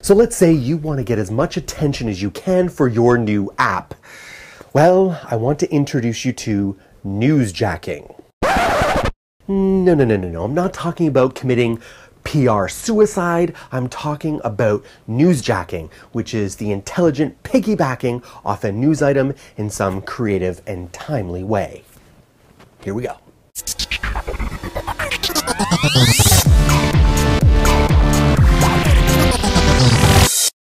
So let's say you want to get as much attention as you can for your new app. Well, I want to introduce you to newsjacking. No. I'm not talking about committing PR suicide. I'm talking about newsjacking, which is the intelligent piggybacking off a news item in some creative and timely way. Here we go.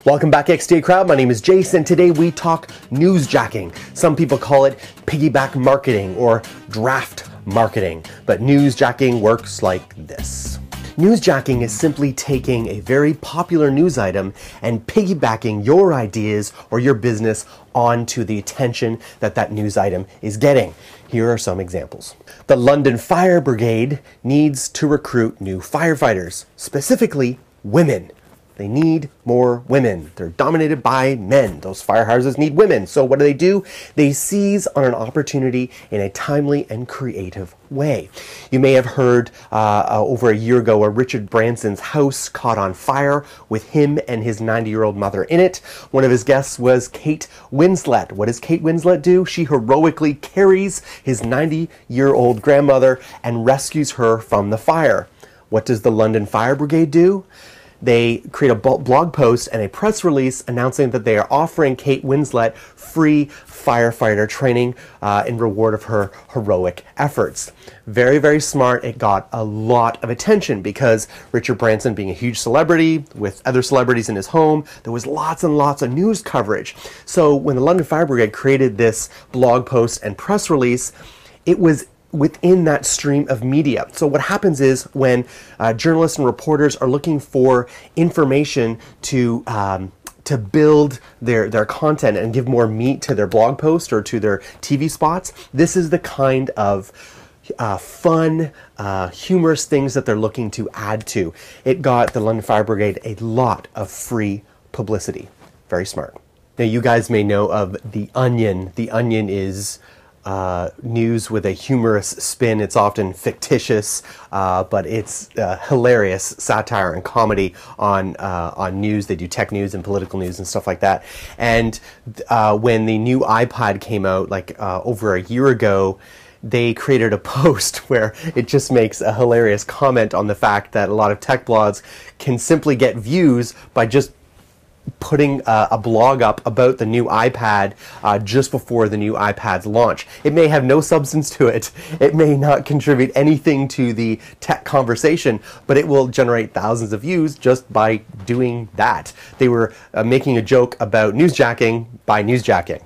Welcome back, XDA crowd. My name is Jason. Today we talk newsjacking. Some people call it piggyback marketing or draft marketing, but newsjacking works like this. Newsjacking is simply taking a very popular news item and piggybacking your ideas or your business onto the attention that that news item is getting. Here are some examples. The London Fire Brigade needs to recruit new firefighters, specifically women. They need more women. They're dominated by men. Those fire houses need women. So what do? They seize on an opportunity in a timely and creative way. You may have heard over a year ago where Richard Branson's house caught on fire with him and his 90-year-old mother in it. One of his guests was Kate Winslet. What does Kate Winslet do? She heroically carries his 90-year-old grandmother and rescues her from the fire. What does the London Fire Brigade do? They create a blog post and a press release announcing that they are offering Kate Winslet free firefighter training in reward of her heroic efforts. Very, very smart. It got a lot of attention because Richard Branson being a huge celebrity with other celebrities in his home, there was lots and lots of news coverage. So when the London Fire Brigade created this blog post and press release, it was within that stream of media. So what happens is when journalists and reporters are looking for information to build their content and give more meat to their blog post or to their TV spots, this is the kind of fun, humorous things that they're looking to add to. It got the London Fire Brigade a lot of free publicity. Very smart. Now you guys may know of The Onion. The Onion is news with a humorous spin. It's often fictitious, but it's hilarious satire and comedy on news. They do tech news and political news and stuff like that. And when the new iPad came out, like over a year ago, they created a post where it just makes a hilarious comment on the fact that a lot of tech blogs can simply get views by just putting a blog up about the new iPad just before the new iPad's launch. It may have no substance to it. It may not contribute anything to the tech conversation, but it will generate thousands of views just by doing that. They were making a joke about newsjacking by newsjacking.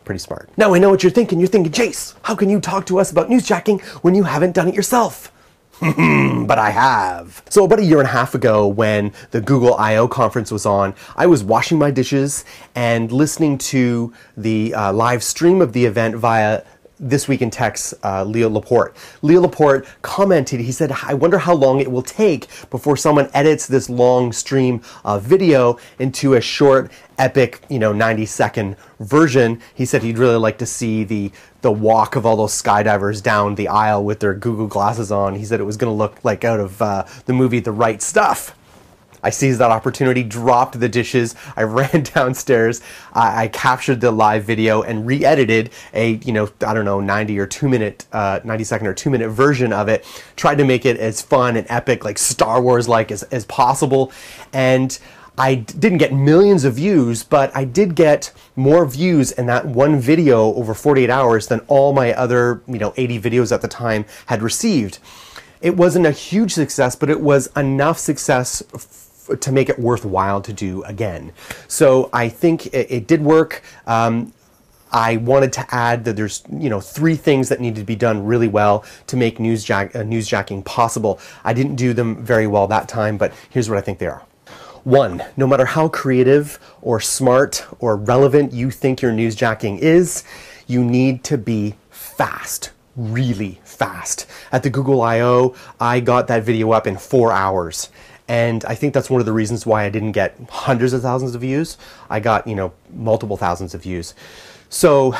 Pretty smart. Now I know what you're thinking. You're thinking, Jace, how can you talk to us about newsjacking when you haven't done it yourself? But I have. So about a year and a half ago when the Google I/O conference was on, I was washing my dishes and listening to the live stream of the event via This Week in Tech's Leo Laporte. Leo Laporte commented, he said, I wonder how long it will take before someone edits this long stream of video into a short, epic, 90-second version. He said he'd really like to see the walk of all those skydivers down the aisle with their Google glasses on. He said it was going to look like out of the movie The Right Stuff. I seized that opportunity, dropped the dishes, I ran downstairs, I captured the live video and re-edited a, 90 or 2 minute, 90 second or 2 minute version of it, tried to make it as fun and epic, like Star Wars-like as possible. And I didn't get millions of views, but I did get more views in that one video over 48 hours than all my other, 80 videos at the time had received. It wasn't a huge success, but it was enough success to make it worthwhile to do again. So I think it did work. I wanted to add that there's 3 things that needed to be done really well to make newsjacking possible. I didn't do them very well that time, but here's what I think they are. 1, no matter how creative or smart or relevant you think your newsjacking is, you need to be fast. Really fast. At the Google I/O, I got that video up in 4 hours. And I think that's one of the reasons why I didn't get hundreds of thousands of views. I got, multiple thousands of views. So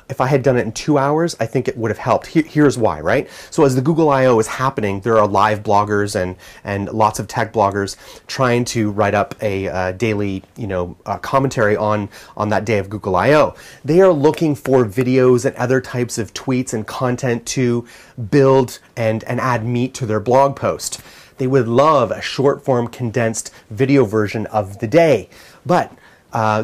if I had done it in 2 hours, I think it would have helped. Here's why, right? So as the Google I/O is happening, there are live bloggers and lots of tech bloggers trying to write up a daily, commentary on that day of Google I/O. They are looking for videos and other types of tweets and content to build and add meat to their blog post. They would love a short form condensed video version of the day, but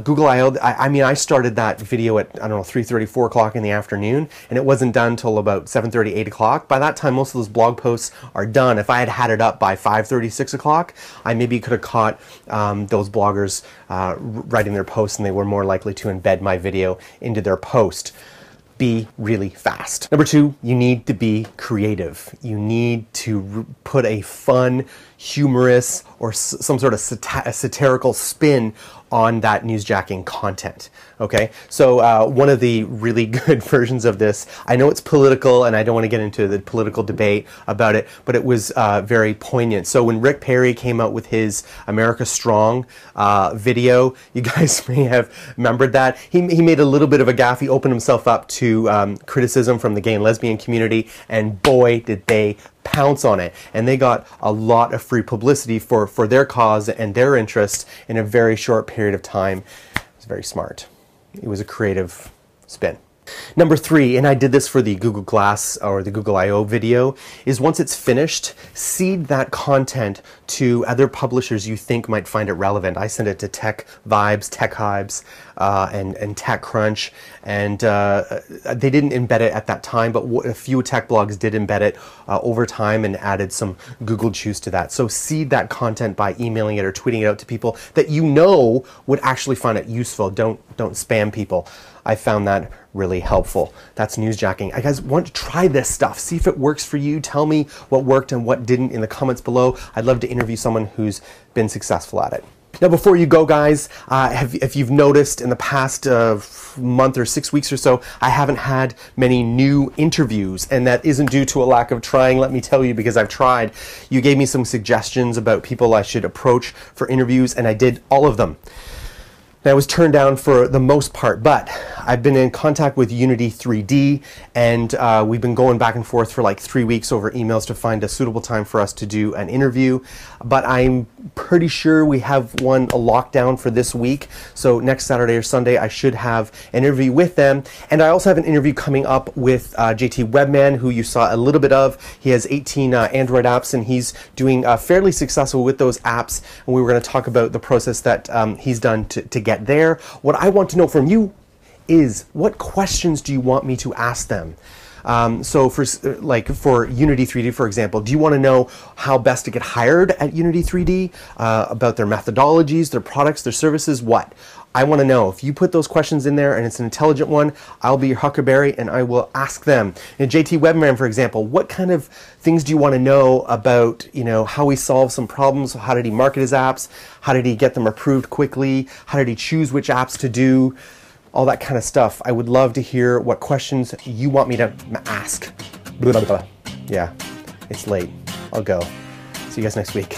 Google I/O, I started that video at, 3:30, 4 o'clock in the afternoon, and it wasn't done till about 7:30, 8 o'clock. By that time, most of those blog posts are done. If I had had it up by 5:30, 6 o'clock, I maybe could have caught those bloggers writing their posts, and they were more likely to embed my video into their post. Be really fast. Number 2, you need to be creative. You need to put a fun, humorous, or some sort of satirical spin on that newsjacking content. Okay, so one of the really good versions of this, I know it's political and I don't want to get into the political debate about it, but it was very poignant. So when Rick Perry came out with his America Strong video, you guys may have remembered that. He made a little bit of a gaffe. He opened himself up to criticism from the gay and lesbian community, and boy, did they pounce on it. And they got a lot of free publicity for their cause and their interests in a very short period of time. It was very smart. It was a creative spin. Number 3, and I did this for the Google Glass or the Google I/O video, is once it's finished, seed that content to other publishers you think might find it relevant. I sent it to Tech Vibes, Tech Hypes, and TechCrunch, and they didn't embed it at that time, but a few tech blogs did embed it over time and added some Google juice to that. So seed that content by emailing it or tweeting it out to people that you know would actually find it useful. Don't spam people. I found that really helpful. That's newsjacking. I guys want to try this stuff. See if it works for you. Tell me what worked and what didn't in the comments below. I'd love to interview someone who's been successful at it. Now, before you go, guys, if you've noticed in the past month or 6 weeks or so, I haven't had many new interviews, and that isn't due to a lack of trying, let me tell you, because I've tried. You gave me some suggestions about people I should approach for interviews, and I did all of them. And I was turned down for the most part, but I've been in contact with Unity 3D, and we've been going back and forth for like 3 weeks over emails to find a suitable time for us to do an interview. But I'm pretty sure we have one locked down for this week. So next Saturday or Sunday, I should have an interview with them. And I also have an interview coming up with JT Webman, who you saw a little bit of. He has 18 Android apps, and he's doing fairly successful with those apps. And we were going to talk about the process that he's done to get there. What I want to know from you is, what questions do you want me to ask them? So for Unity 3D, for example, do you want to know how best to get hired at Unity 3D, about their methodologies, their products, their services, what? I want to know. If you put those questions in there and it's an intelligent one, I'll be your huckleberry and I will ask them. And JT Webman, for example, what kind of things do you want to know about, how he solved some problems? How did he market his apps? How did he get them approved quickly? How did he choose which apps to do? All that kind of stuff. I would love to hear what questions you want me to ask. Yeah, it's late. I'll go. See you guys next week.